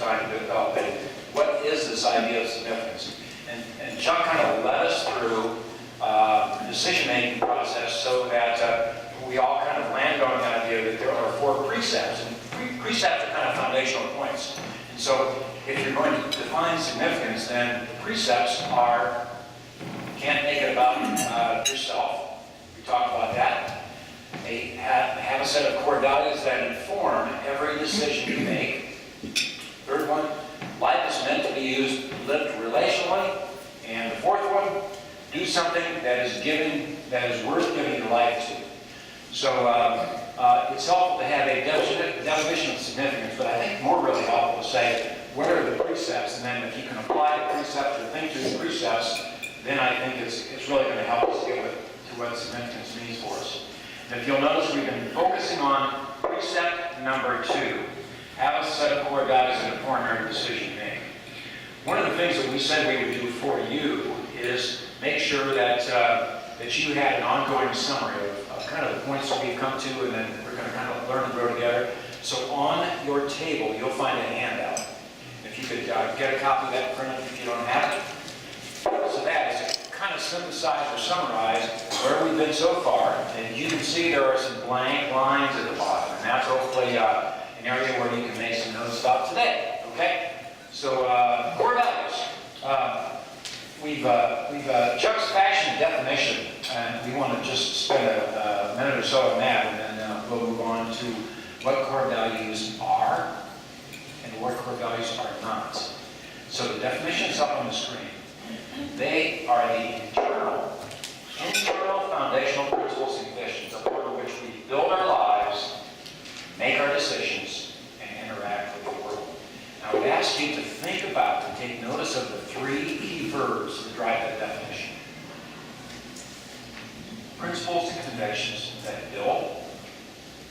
trying to develop it. What is this idea of significance? And Chuck kind of led us through the decision-making process so that we all kind of landed on the idea that there are 4 precepts, and precepts are kind of foundational points. And so if you're going to define significance, then the precepts are, you can't make it about yourself. We talked about that. They have a set of core values that inform every decision you make. Third one, life is meant to be lived relationally. And the fourth one, do something that is worth giving your life to. So it's helpful to have a definition of significance, but I think more really helpful to say, what are the precepts? And then if you can apply the precepts or think through the precepts, then I think it's really going to help us get to what significance means for us. And if you'll notice, we've been focusing on precept number 2. Have a set of core values that inform your decision making. One of the things that we said we would do for you is make sure that you had an ongoing summary of kind of the points that we've come to, and then we're going to kind of learn and grow together. So on your table, you'll find a handout. If you could get a copy of that printed if you don't have it. So that is to kind of synthesize or summarize where we've been so far. And you can see there are some blank lines at the bottom, and that's hopefully an area where you can make some notes about today. Okay? So core values. Chuck's passionate definition, and we want to just spend a minute or so on that, and then we'll move on to what core values are and what core values are not. So the definition is up on the screen. They are the internal foundational principles and conditions upon which we build our lives, make our decisions, and interact with the world. I would ask you to think about and take notice of the 3 key verbs that drive that definition. Principles and convictions that build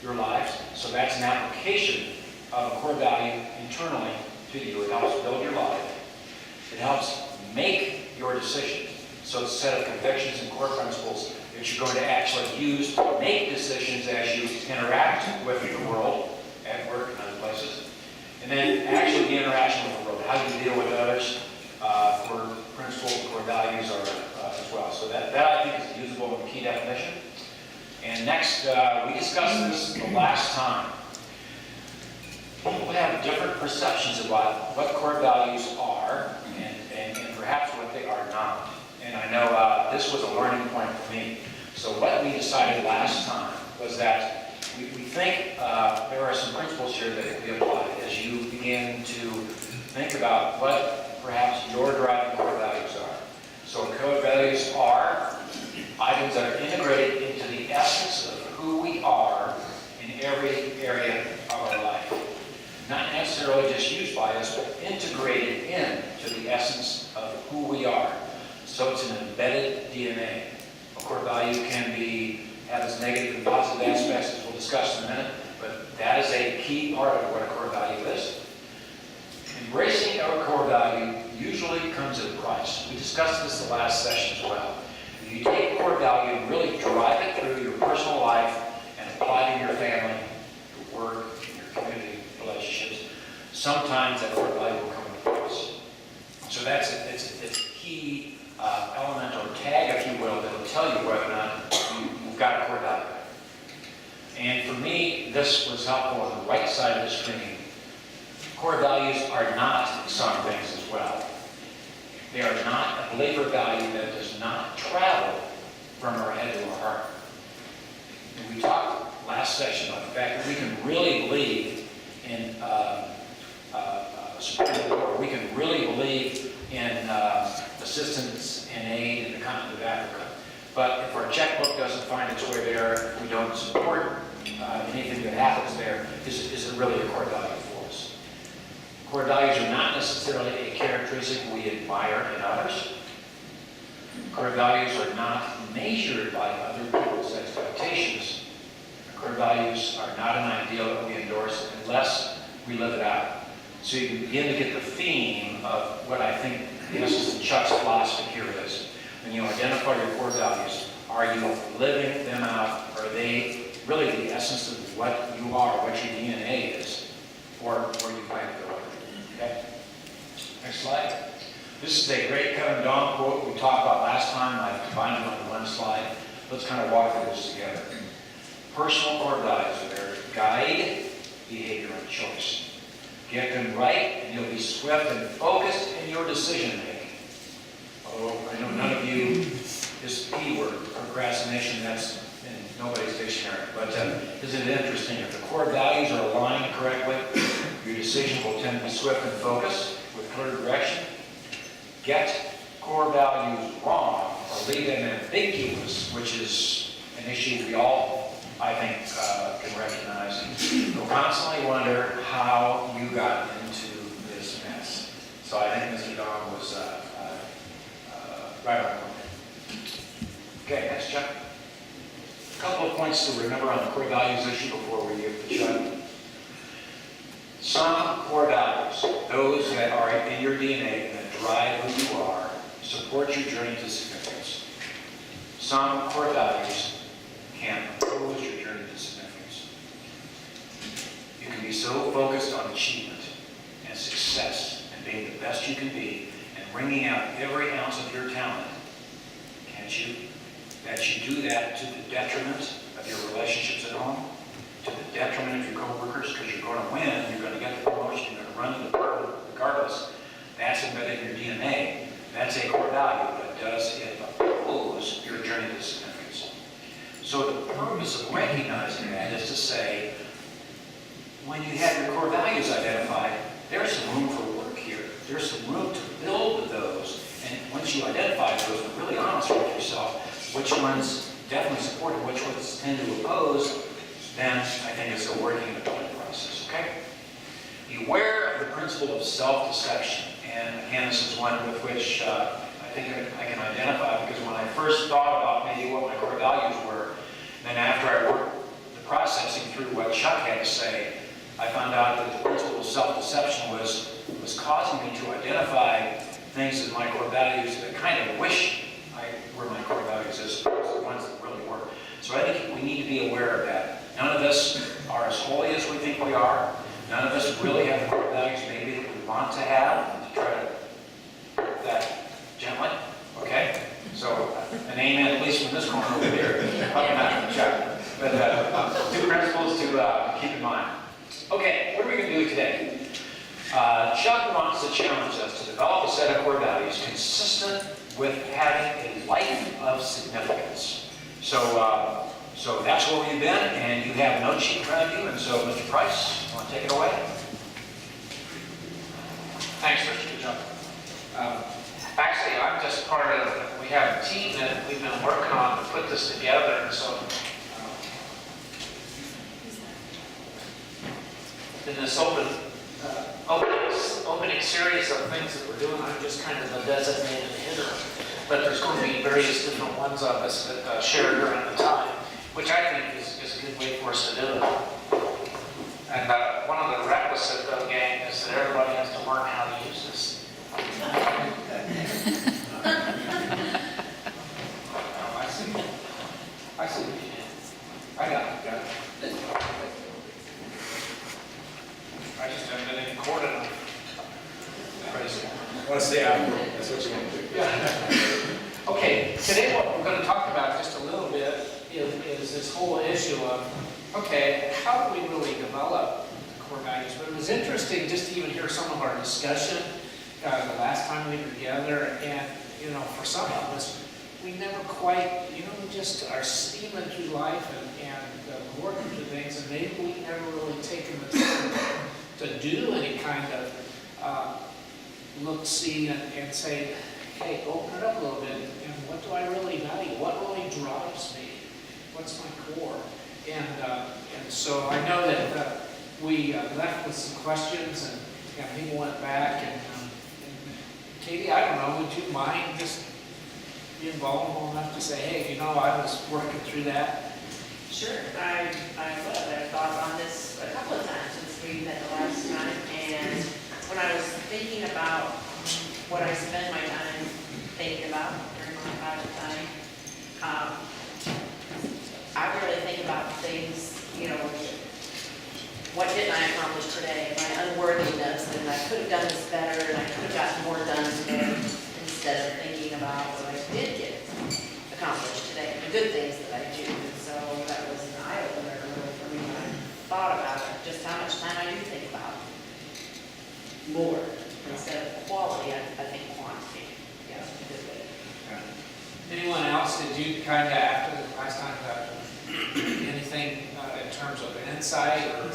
your lives. So that's an application of a core value internally to you. It helps build your life. It helps make your decisions. So it's a set of convictions and core principles that you're going to actually use to make decisions as you interact with the world, at work and other places. And then actually the interaction with the world, how you deal with others, for principles, core values are as well. So that I think is a usable and key definition. And next, we discussed this the last time. People have different perceptions about what core values are and perhaps what they are not. And I know this was a learning point for me. So what we decided last time was that we think there are some principles here that can be applied as you begin to think about what perhaps your driving core values are. So core values are items that are integrated into the essence of who we are in every area of our life. Not necessarily just used by us, but integrated into the essence of who we are. So it's an embedded DNA. A core value can have its negative and positive aspects, as we'll discuss in a minute, but that is a key part of what a core value is. Embracing our core value usually comes at a price. We discussed this the last session as well. If you take a core value and really drive it through your personal life and apply it in your family, your work, your community relationships, sometimes that core value will come at a price. So it's a key element or tag, if you will, that will tell you whether or not you've got a core value. And for me, this was helpful on the right side of the screen. Core values are not some things as well. They are not a believer value that does not travel from our head to our heart. And we talked last session about the fact that we can really believe in support of the Lord. We can really believe in assistance and aid in the continent of Africa. But if our checkbook doesn't find its way there, if we don't support anything that happens there, is it really a core value for us? Core values are not necessarily a characteristic we admire in others. Core values are not measured by other people's expectations. Core values are not an ideal that we endorse unless we live it out. So you begin to get the theme of what I think the essence of Chuck's philosophy here is. When you identify your core values, are you living them out? Are they really the essence of what you are, what your DNA is, or where you plan to go? Okay? Next slide. This is a great Kevin Don quote we talked about last time. I've combined it on one slide. Let's kind of walk through this together. Personal core values are there to guide behavior and choice. Get them right, and you'll be swift and focused in your decision making. Oh, I know none of you, this P word, procrastination, that's in nobody's dictionary. But isn't it interesting? If the core values are aligned correctly, your decision will tend to be swift and focused with clear direction. Get core values wrong or leave them ambiguous, which is an issue we all, I think, can recognize. You'll constantly wonder how you got into this mess. So I think Mr. Don was right on point. Okay, next, Chuck. A couple of points to remember on the core values issue before we get to Chuck. Some core values, those that are in your DNA and that drive who you are, support your journey to significance. Some core values can oppose your journey to significance. You can be so focused on achievement and success and being the best you can be and wringing out every ounce of your talent, can't you? That you do that to the detriment of your relationships at home, to the detriment of your coworkers, because you're going to win, you're going to get the promotion, you're going to run the department regardless. That's embedded in your DNA. That's a core value, but does it oppose your journey to significance? So the purpose of recognizing that is to say, when you have your core values identified, there's some room for work here. There's some room to build with those. And once you identify those, and really honest with yourself, which ones definitely support and which ones tend to oppose, then I think it's a working and building process, okay? Beware of the principle of self-deception. And again, this is one with which I think I can identify, because when I first thought about maybe what my core values were, then after I worked the processing through what Chuck had to say, I found out that the principle of self-deception was causing me to identify things in my core values that I kind of wish were my core values as opposed to the ones that really were. So I think we need to be aware of that. None of us are as holy as we think we are. None of us really have the core values maybe that we want to have, to try to put that gently. Okay? So an amen, at least from this corner over here. Probably not from Chuck. But two principles to keep in mind. Okay, what are we going to do today? Chuck wants to challenge us to develop a set of core values consistent with having a life of significance. So that's where we've been, and you have no sheet in front of you, and so Mr. Price, you want to take it away? Thanks, Richard. Good job. Actually, I'm just part of, we have a team that we've been working on to put this together, and so in this opening series of things that we're doing, I'm just kind of the designated hitter. But there's going to be various different ones of us that share during the time, which I think is a good way for us to do it. And one of the requisites, though, gang, is that everybody has to learn how to use this. I see what you did. I got it. I just haven't been in court enough. Crazy. I want to stay out. That's what you want to do. Yeah. Okay, today what we're going to talk about just a little bit is this whole issue of, okay, how do we really develop core values? But it was interesting just to even hear some of our discussion the last time we were together, and, for some of us, we never quite, just are steaming through life and working through things, and maybe we never really taken the time to do any kind of look, see, and say, hey, open it up a little bit, and what do I really value? What really drives me? What's my core? And so I know that we left with some questions, and people went back, and Katie, I don't know, would you mind just being vulnerable enough to say, hey, I was working through that? Sure, I would. I've thought on this a couple of times since we met the last time, and when I was thinking about what I spend my time thinking about during my private time, I really think about things, what didn't I accomplish today, my unworthiness, and I could have done this better, and I could have gotten more done today, instead of thinking about what I did get accomplished today, the good things that I do. And so that was an eye-opener really for me when I thought about it, just how much time I do think about more instead of quality, I think quantity. Yeah, it's a good way. Anyone else, did you kind of, after the last time, anything in terms of insight, or,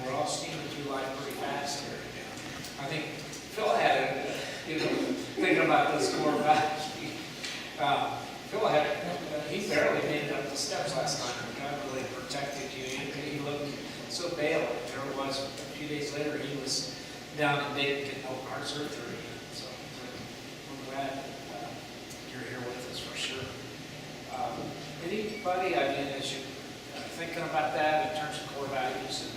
we're all steaming through life pretty fast here. I think Phil had, thinking about this core values, Phil had, he barely made it up the steps last night. God really protected you. He looked so pale. There it was, a few days later, he was down in Dayton getting open heart surgery. So we're glad you're here with us for sure. Anybody, I mean, as you thinking about that in terms of core values and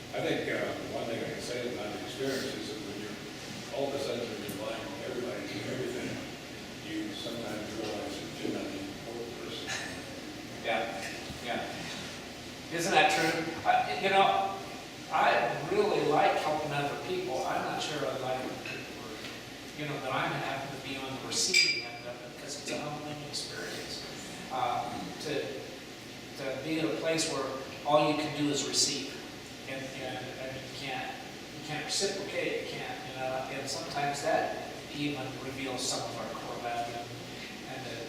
I think one thing I can say about the experience is that when you're all of a sudden relying on everybody to do everything, you sometimes realize that you're not the important person. yeah. Isn't that true? I really like helping other people. I'm not sure I like when people are, that I'm happen to be on the receiving end of it, because it's a humbling experience. To be in a place where all you can do is receive, and you can't reciprocate, you can't, and sometimes that even reveals some of our core value, and that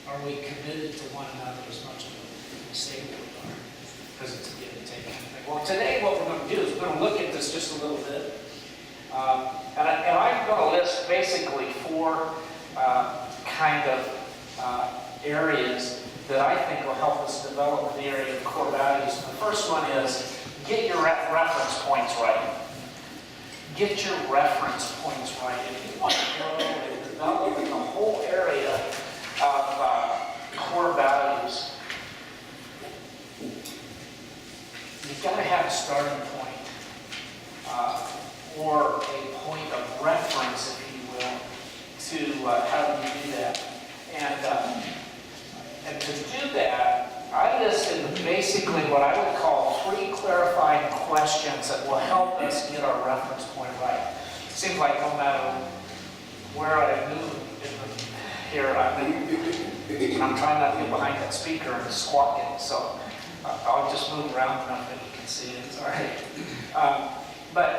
are we committed to one another as much as we say we are, because it's a give and take kind of thing. Well, today what we're going to do is we're going to look at this just a little bit, and I'm going to list basically four kind of areas that I think will help us develop the area of core values. And the first one is get your reference points right. Get your reference points right. If you want to grow and develop in the whole area of core values, you've got to have a starting point, or a point of reference, if you will, to how do you do that. And to do that, I listed basically what I would call 3 clarifying questions that will help us get our reference point right. It seems like no matter where I move here, I'm trying not to get behind that speaker and squawking, so I'll just move around enough that you can see it. It's all right. But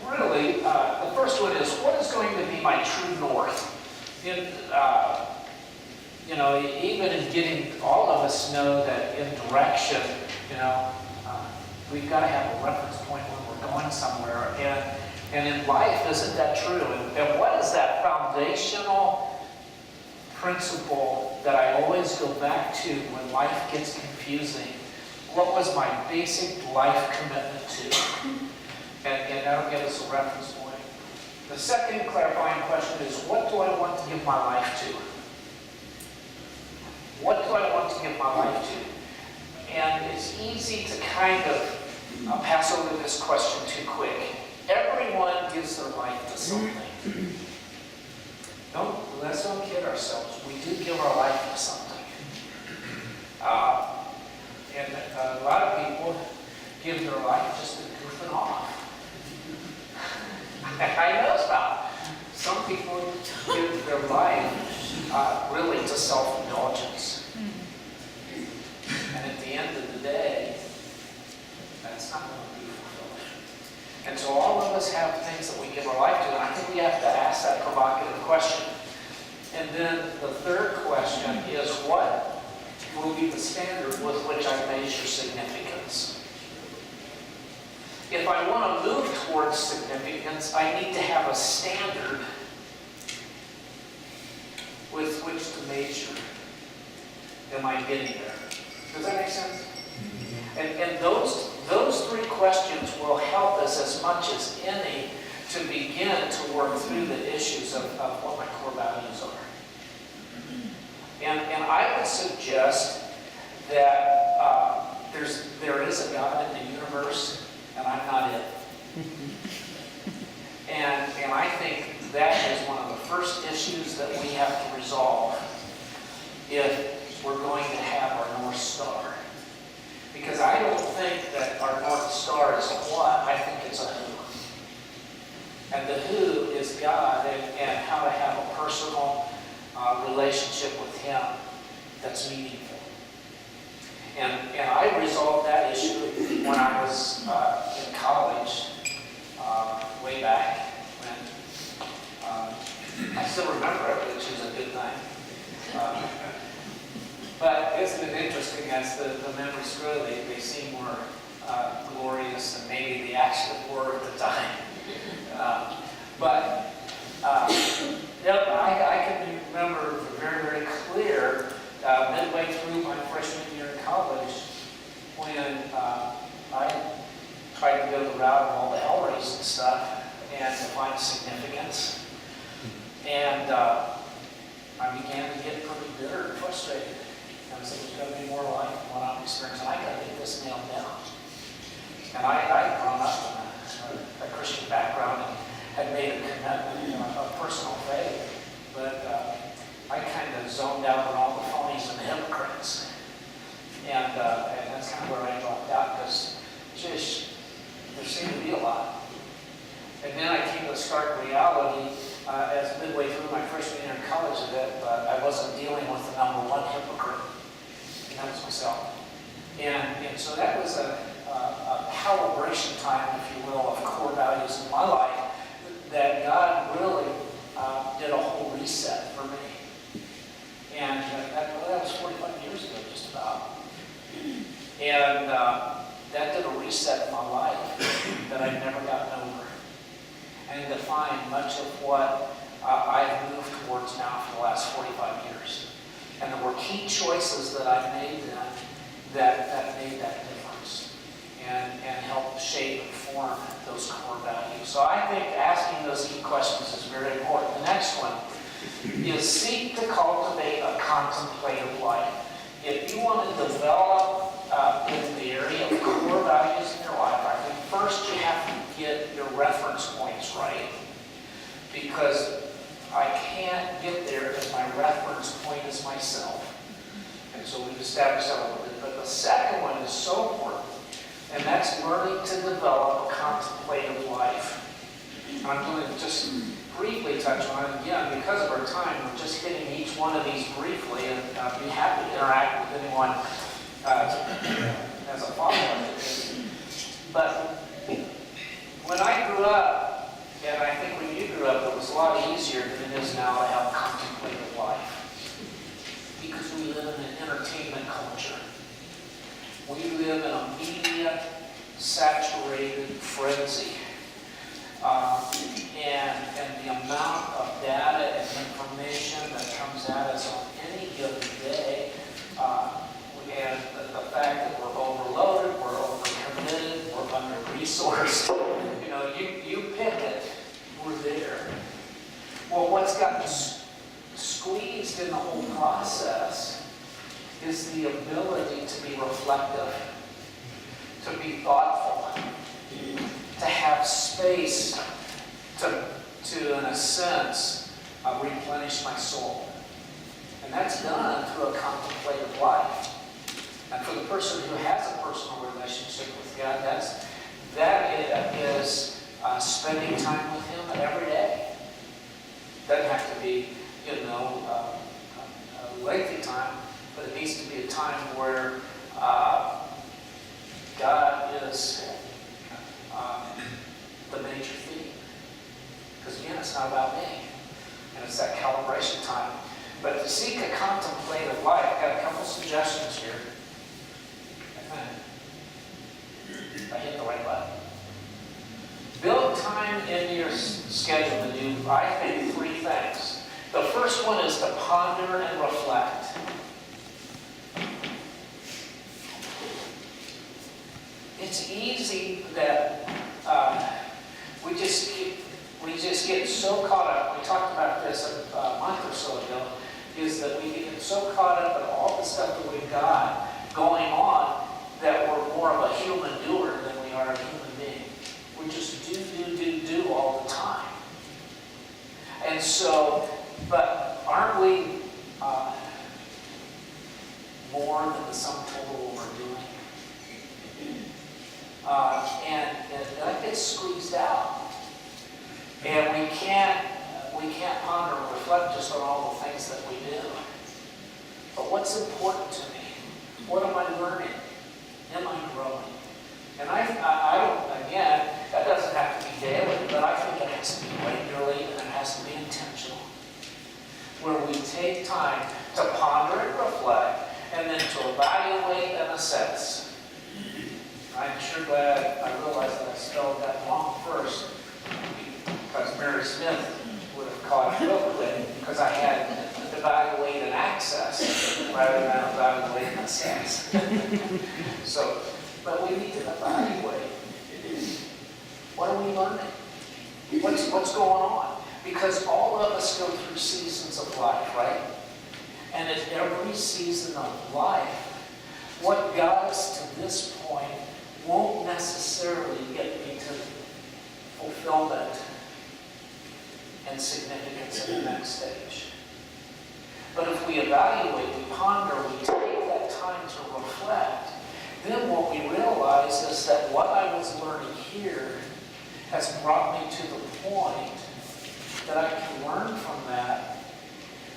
really, the first one is, what is going to be my true north? Even in getting, all of us know that in direction, we've got to have a reference point when we're going somewhere. And in life, isn't that true? And what is that foundational principle that I always go back to when life gets confusing? What was my basic life commitment to? And that'll give us a reference point. The second clarifying question is, what do I want to give my life to? What do I want to give my life to? And it's easy to kind of pass over this question too quick. Everyone gives their life to something. Let's don't kid ourselves. We do give our life to something. And a lot of people give their life just to goofing off. I know about some people give their life really to self-indulgence. And at the end of the day, that's not going to be fulfilling. And so all of us have things that we give our life to, and I think we have to ask that provocative question. And then the third question is, what will be the standard with which I measure significance? If I want to move towards significance, I need to have a standard with which to measure. Am I getting there? Does that make sense? And those 3 questions will help us as much as any to begin to work through the issues of what my core values are. And I would suggest that there is a God in the universe, and I'm not it. And I think that is one of the first issues that we have to resolve if we're going to have our North Star. Because I don't think that our North Star is a what, I think it's a who. And the who is God, and how to have a personal relationship with Him that's meaningful. And I resolved that issue when I was in college, way back when I still remember it, which is a good thing. But isn't it interesting as the memories grow, they seem more glorious than maybe they actually were at the time. I can remember very, very clear midway through my freshman year in college when I tried to go the route of all the hell race and stuff and to find significance. And I began to get pretty bitter and frustrated. I said, there's got to be more life than what I'm experiencing. I got to get this nailed down. And I had grown up in a Christian background and had made a commitment, a personal faith. But I kind of zoned out on all the phonies and the hypocrites. And that's kind of where I dropped out because just there seemed to be a lot. And then I came to a stark reality as midway through my freshman year in college that I wasn't dealing with the number one hypocrite. And that was myself. And so that was a calibration time, if you will, of core values in my life that God really did a whole reset for me. And that was 45 years ago, just about. And that did a reset in my life that I've never gotten over. And defined much of what I've moved towards now for the last 45 years. And there were key choices that I made then that made that difference and helped shape and form those core values. So I think asking those key questions is very important. The next one is seek to cultivate a contemplative life. If you want to develop in the area of core values in your life, I think first you have to get your reference points right. Because I can't get there if my reference point is myself. And so we've established that a little bit. But the second one is so important, and that's learning to develop a contemplative life. And I'm going to just briefly touch on it again. Because of our time, we're just hitting each one of these briefly, and I'd be happy to interact with anyone as a follow-up. But when I grew up, and I think when you grew up, it was a lot easier than it is now to have a contemplative life. Because we live in an entertainment culture. We live in a media-saturated frenzy. And the amount of data and information that comes at us on any given day, and the fact that we're overloaded, we're overcommitted, we're under-resourced. You pick it, we're there. Well, what's gotten squeezed in the whole process is the ability to be reflective, to be thoughtful, to have space to in a sense, replenish my soul. And that's done through a contemplative life. And for the person who has a personal relationship with God, that is spending time with Him every day. Doesn't have to be, a lengthy time, but it needs to be a time where God is the major theme. Because again, it's not about me. And it's that calibration time. But to seek a contemplative life, I've got a couple suggestions here. I hit the right button. Build time in your schedule to do, I think, 3 things. The first one is to ponder and reflect. It's easy that we just get so caught up. We talked about this a month or so ago. Is that we get so caught up in all the stuff that we've got going on that we're more of a human doer than we are a human being. We just do all the time. And so, but aren't we more than the sum total of what we're doing? And we can't ponder and reflect just on all the things that we do. But what's important to me? What am I learning? Am I growing? And I don't, again, that doesn't have to be daily, but I think it has to be regularly and it has to be intentional. Where we take time to ponder and reflect and then to evaluate and assess. I'm sure glad I realized that I spelled that wrong first, because Mary Smith would have caught it real quick, because I had evaluate and access rather than evaluate and assess. So, but we need to evaluate. What are we learning? What's going on? Because all of us go through seasons of life, right? And at every season of life, what got us to this point won't necessarily get me to fulfillment and significance in the next stage. But if we evaluate, we ponder, we take that time to reflect, then what we realize is that what I was learning here has brought me to the point that I can learn from that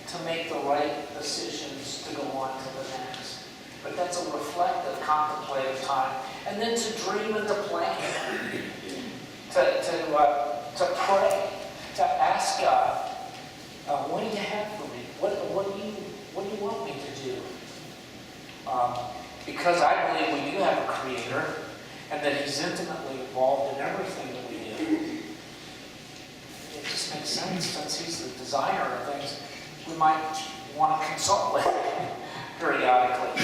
to make the right decisions to go on to the next. But that's a reflective, contemplative time. And then to dream and to plan, to pray, to ask God, what do you have for me? What do you want me to do? Because I believe we do have a creator and that he's intimately involved in everything that we do. It just makes sense, since he's the designer of things, we might want to consult with him periodically.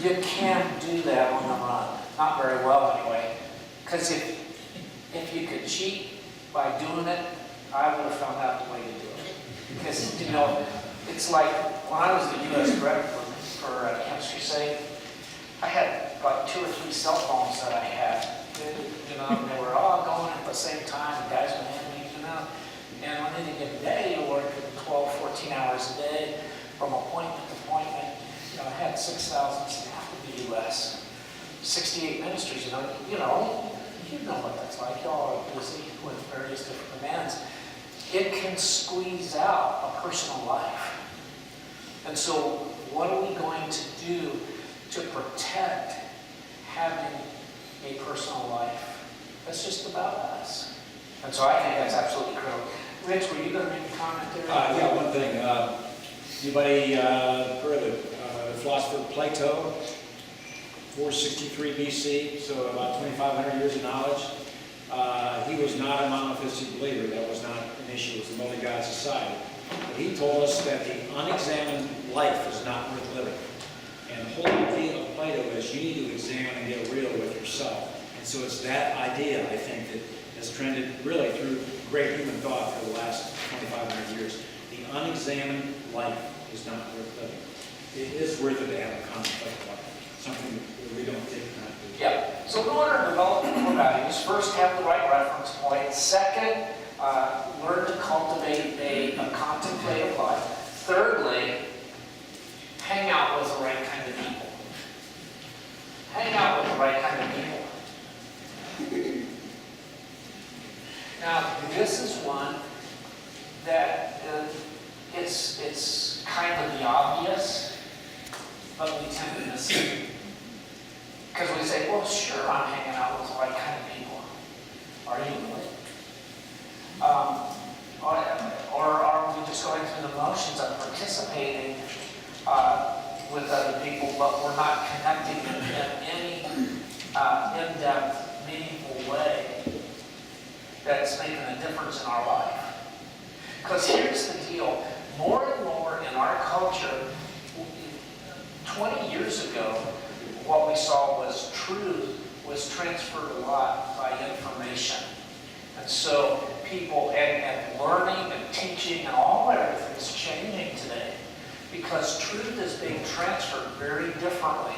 You can't do that on the run. Not very well anyway. Because if you could cheat by doing it, I would have found out the way to do it. Because, you know, it's like when I was the U.S. director for chemistry sake, I had like 2 or 3 cell phones that I had. You know, and they were all going at the same time. The guys would hand me, you know. And on any given day, you work 12, 14 hours a day from appointment to appointment. You know, I had 6,000 staff in the U.S., 68 ministries. You know what that's like. Y'all are busy with various different demands. It can squeeze out a personal life. And so what are we going to do to protect having a personal life? That's just about us. And so I think that's absolutely critical. Rich, were you going to make a comment there? Yeah, one thing. Anybody heard of the philosopher Plato? 463 BC, so about 2,500 years of knowledge. He was not a monotheistic believer. That was not an issue. It was the multi-God society. But he told us that the unexamined life is not worth living. And the whole idea of Plato is you need to examine and get real with yourself. And so it's that idea, I think, that has trended really through great human thought for the last 2,500 years. The unexamined life is not worth living. It is worth it to have a contemplative life, something that we don't take time to do. Yeah. So in order to develop core values, first have the right reference point. Second, learn to cultivate a contemplative life. Thirdly, hang out with the right kind of people. Hang out with the right kind of people. Now, this is one that it's kind of the obvious, but we tend to miss it. Because we say, well, sure, I'm hanging out with the right kind of people. Are you really? Or are we just going through the motions of participating with other people, but we're not connecting in any in-depth, meaningful way that's making a difference in our life? Because here's the deal. More and more in our culture, 20 years ago, what we saw was truth was transferred a lot by information. And so people, and learning and teaching and all everything is changing today because truth is being transferred very differently.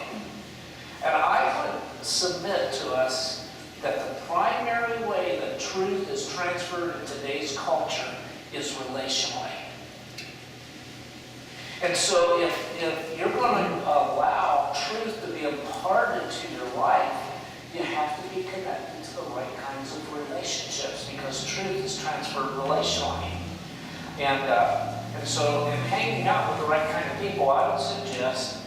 And I would submit to us that the primary way that truth is transferred in today's culture is relationally. And so if you're going to allow truth to be imparted to your life, you have to be connected to into the right kinds of relationships, because truth is transferred relationally. And so in hanging out with the right kind of people, I would suggest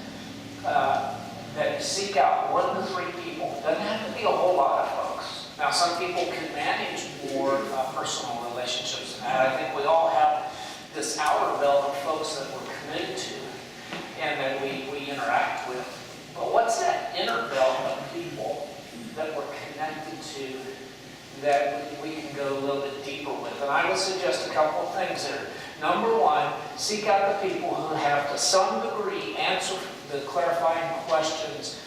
that you seek out 1 to 3 people. It doesn't have to be a whole lot of folks. Now, some people can manage more personal relationships than that. I think we all have this outer belt of folks that we're committed to and that we interact with. But what's that inner belt of people that we're connected to that we can go a little bit deeper with? And I would suggest a couple of things there. Number 1, seek out the people who have to some degree answer the clarifying questions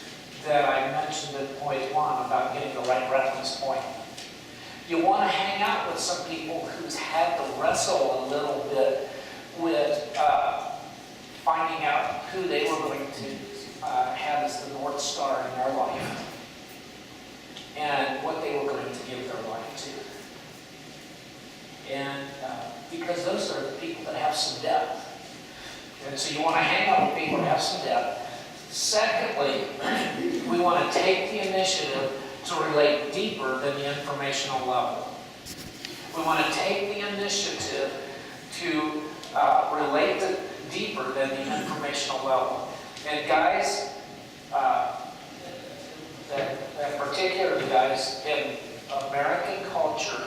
that I mentioned at point 1 about getting the right reference point. You want to hang out with some people who's had to wrestle a little bit with finding out who they were going to have as the North Star in their life and what they were going to give their life to. And because those are the people that have some depth. And so you want to hang out with people that have some depth. Secondly, we want to take the initiative to relate deeper than the informational level. We want to take the initiative to relate deeper than the informational level. And guys, particularly guys, in American culture,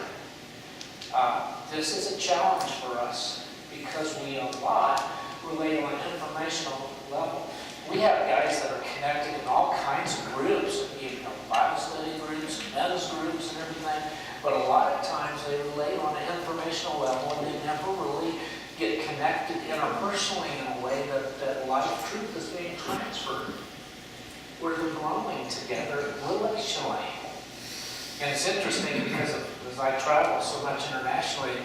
this is a challenge for us because we a lot relate on an informational level. We have guys that are connected in all kinds of groups, Bible study groups, men's groups, and everything. But a lot of times they relate on an informational level, and they never really get connected interpersonally in a way that life truth is being transferred, where they're growing together relationally. And it's interesting because as I travel so much internationally,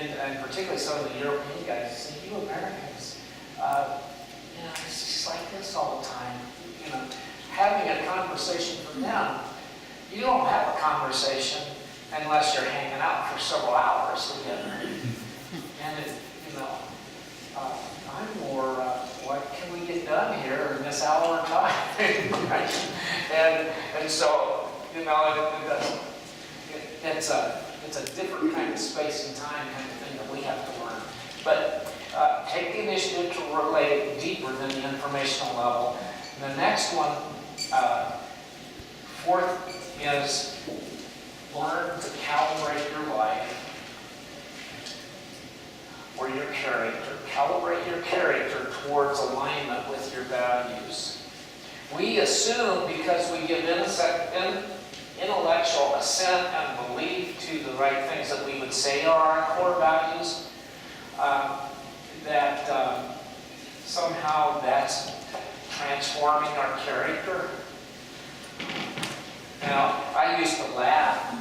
and particularly some of the European guys, say, you Americans, it's just like this all the time. Having a conversation for them, you don't have a conversation unless you're hanging out for several hours together. And I'm more, what can we get done here in this hour of time? and so, it's a different kind of space and time kind of thing that we have to learn. But take the initiative to relate deeper than the informational level. And the next one, 4th, is learn to calibrate your life or your character. Calibrate your character towards alignment with your values. We assume because we give intellectual assent and belief to the right things that we would say are our core values, that somehow that's transforming our character. Now, I used to laugh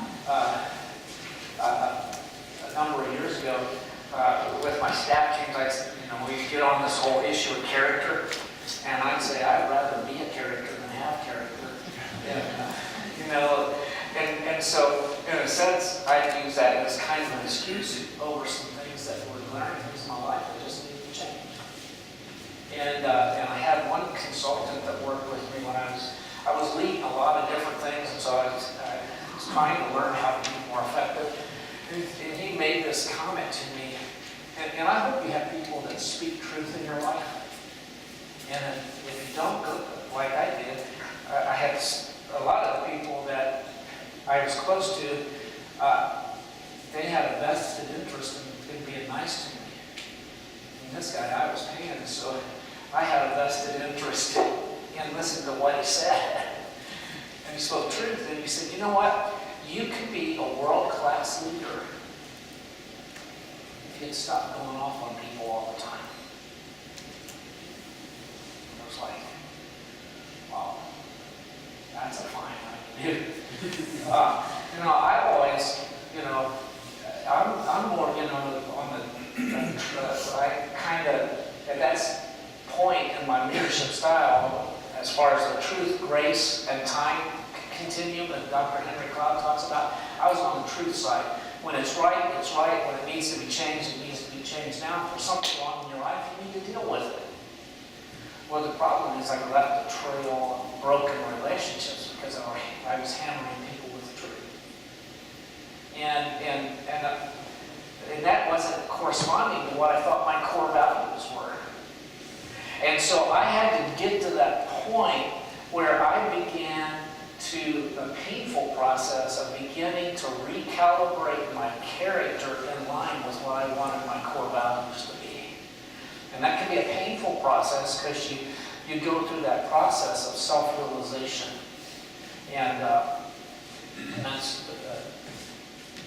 a number of years ago with my staff teams. We'd get on this whole issue of character, and I'd say I'd rather be a character than have character. And so in a sense, I'd use that as kind of an excuse over some things that were learning in my life that just needed to change. And I had one consultant that worked with me when I was leading a lot of different things, and so I was trying to learn how to be more effective. And he made this comment to me, and I hope you have people that speak truth in your life. And if you don't go like I did, I had a lot of the people that I was close to, they had a vested interest in being nice to me. And this guy I was paying, so I had a vested interest in listening to what he said. And he spoke truth, and he said, you know what? You can be a world-class leader if you'd stop going off on people all the time. And I was like, wow, that's a fine idea. I've always, I'm more, on the, I kind of, at that point in my leadership style, as far as the truth, grace, and time continuum that Dr. Henry Cloud talks about, I was on the truth side. When it's right, it's right. When it needs to be changed, it needs to be changed. Now, if there's something wrong in your life, you need to deal with it. Well, the problem is I left a trail of broken relationships because I was hammering people with the truth. And that wasn't corresponding to what I thought my core values were. And so I had to get to that point where I began a painful process of beginning to recalibrate my character in line with what I wanted my core values to be. And that can be a painful process because you go through that process of self-realization. And that's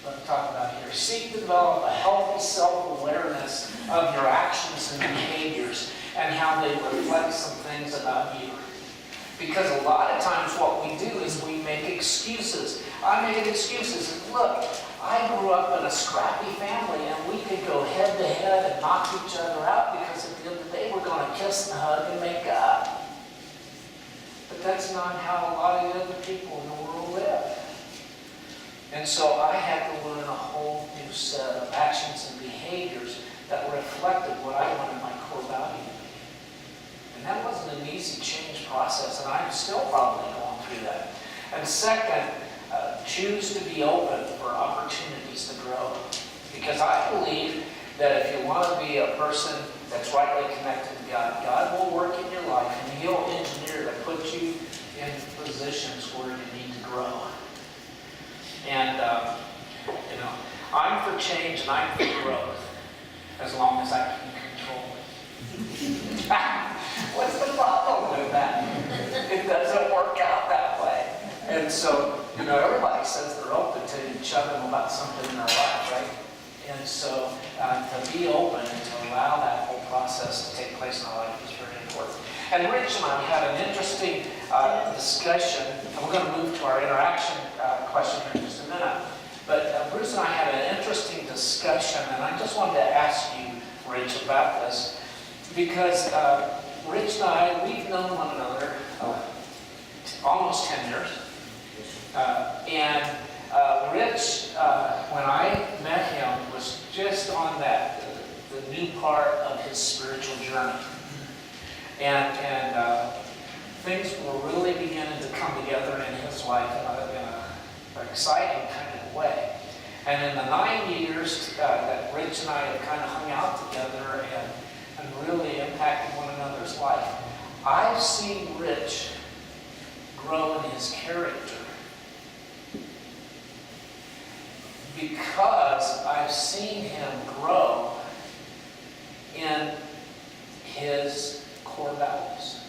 what I'm talking about here. Seek to develop a healthy self-awareness of your actions and behaviors and how they reflect some things about you. Because a lot of times what we do is we make excuses. I make excuses. And look, I grew up in a scrappy family and we could go head to head and knock each other out because at the end of the day we're going to kiss and hug and make up. But that's not how a lot of the other people in the world live. And so I had to learn a whole new set of actions and behaviors that reflected what I wanted my core value to be. And that wasn't an easy change process, and I'm still probably going through that. And second, choose to be open for opportunities to grow. Because I believe that if you want to be a person that's rightly connected to God, God will work in your life, and He'll engineer to put you in positions where you need to grow. And, I'm for change and I'm for growth, as long as I can control it. What's the problem with that? It doesn't work out that way. And so, everybody says they're open to each other about something in their life, right? And so, to be open and to allow that whole process to take place in our life is very important. And Rich and I had an interesting discussion, and we're going to move to our interaction question here in just a minute. But Bruce and I had an interesting discussion, and I just wanted to ask you, Rich, about this. Because Rich and I, we've known one another almost 10 years. Rich, when I met him, was just on the new part of his spiritual journey. And things were really beginning to come together in his life in an exciting kind of way. And in the 9 years that Rich and I have kind of hung out together and really impacted one another's life, I've seen Rich grow in his character because I've seen him grow in his core values.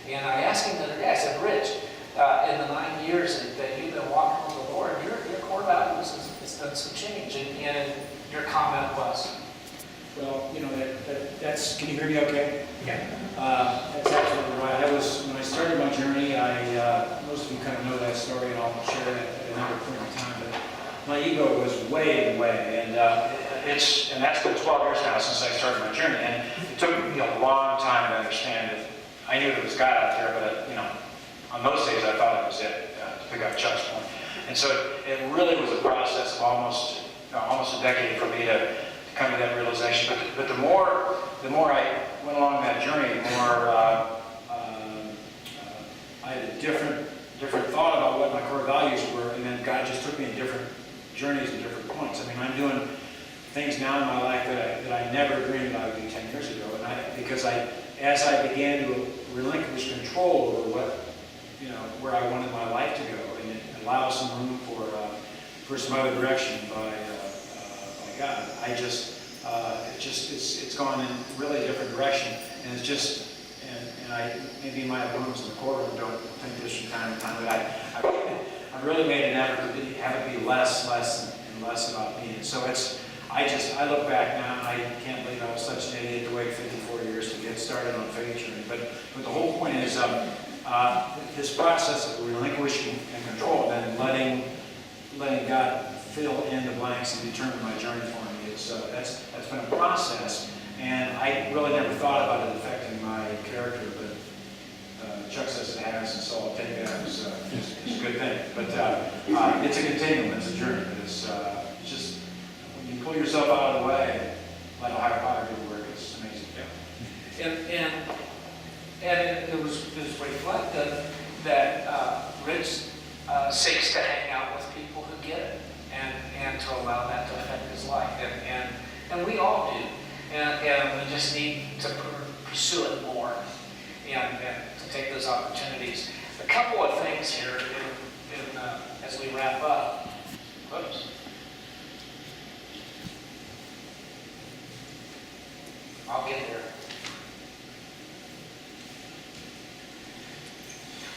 And I asked him the other day, I said, Rich, in the 9 years that you've been walking with the Lord, your core values has done some change. And your comment was? Well, that's, can you hear me okay? Yeah. That's absolutely right. When I started my journey, most of you kind of know that story, and I'll share it at another point in time, but my ego was way, and that's been 12 years now since I started my journey, and it took me a long time to understand that I knew there was God out there, but, on those days I thought it was it, to pick up Chuck's point. And so it really was a process of almost a decade for me to come to that realization. But the more I went along that journey, the more I had a different thought about what my core values were, and then God just took me in different journeys and different points. I mean, I'm doing things now in my life that I never dreamed I would do 10 years ago, and as I began to relinquish control over where I wanted my life to go, and it allowed some room for some other direction by God. It's gone in a really different direction, and it's just, and maybe my opponents in the courtroom don't think this from time to time, but I've really made an effort to have it be less and less about me. And so I look back now and I can't believe I was such an idiot to wait 54 years to get started on faith journey. But the whole point is this process of relinquishing and control, and then letting God fill in the blanks and determine my journey for me. That's been a process, and I really never thought about it affecting my character, but Chuck says it has, and so I'll take that as a good thing. But it's a continuum, it's a journey. It's just, when you pull yourself out of the way, let a higher power do the work. It's amazing. Yeah. And it was reflected that Rich seeks to hang out with people who get it, and to And we all do. And we just need to pursue it more and to take those opportunities. A couple of things here as we wrap up. Whoops. I'll get there.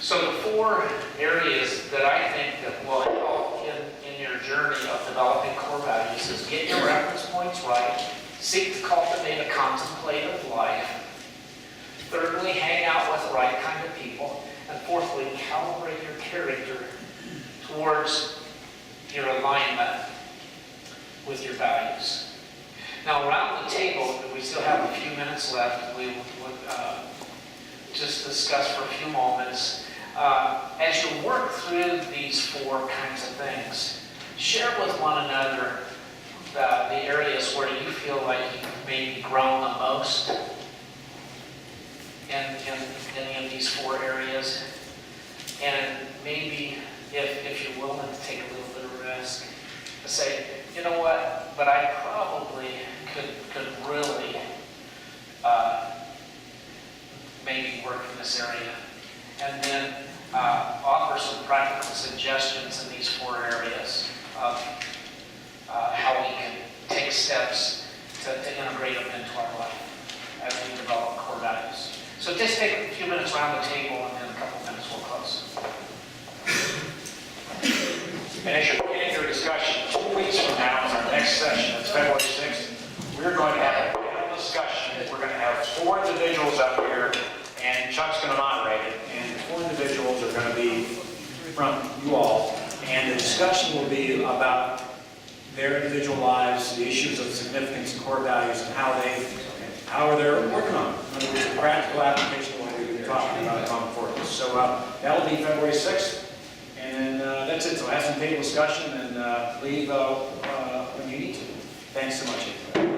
So the 4 areas that I think that will help in your journey of developing core values is get your reference points right, seek to cultivate a contemplative life, thirdly, hang out with the right kind of people, and fourthly, calibrate your character towards your alignment with your values. Now, around the table, we still have a few minutes left. We would just discuss for a few moments. As you work through these 4 kinds of things, share with one another the areas where you feel like you've maybe grown the most in any of these 4 areas. And maybe if you're willing to take a little bit of risk, say, you know what, but I probably could really maybe work in this area. And then offer some practical suggestions in these 4 areas of how we can take steps to integrate them into our life as we develop core values. So just take a few minutes around the table, and then a couple minutes we'll close. And as you're beginning your discussion, 2 weeks from now is our next session. It's February 6th. We're going to have a panel discussion. We're going to have 4 individuals up here, and Chuck's going to moderate it. And the 4 individuals are going to be from you all. And the discussion will be about their individual lives, the issues of significance and core values, and how they're working on it. In other words, the practical application of what we've been talking about going forward. So that will be February 6th. And that's it. So have some table discussion and leave when you need to. Thanks so much.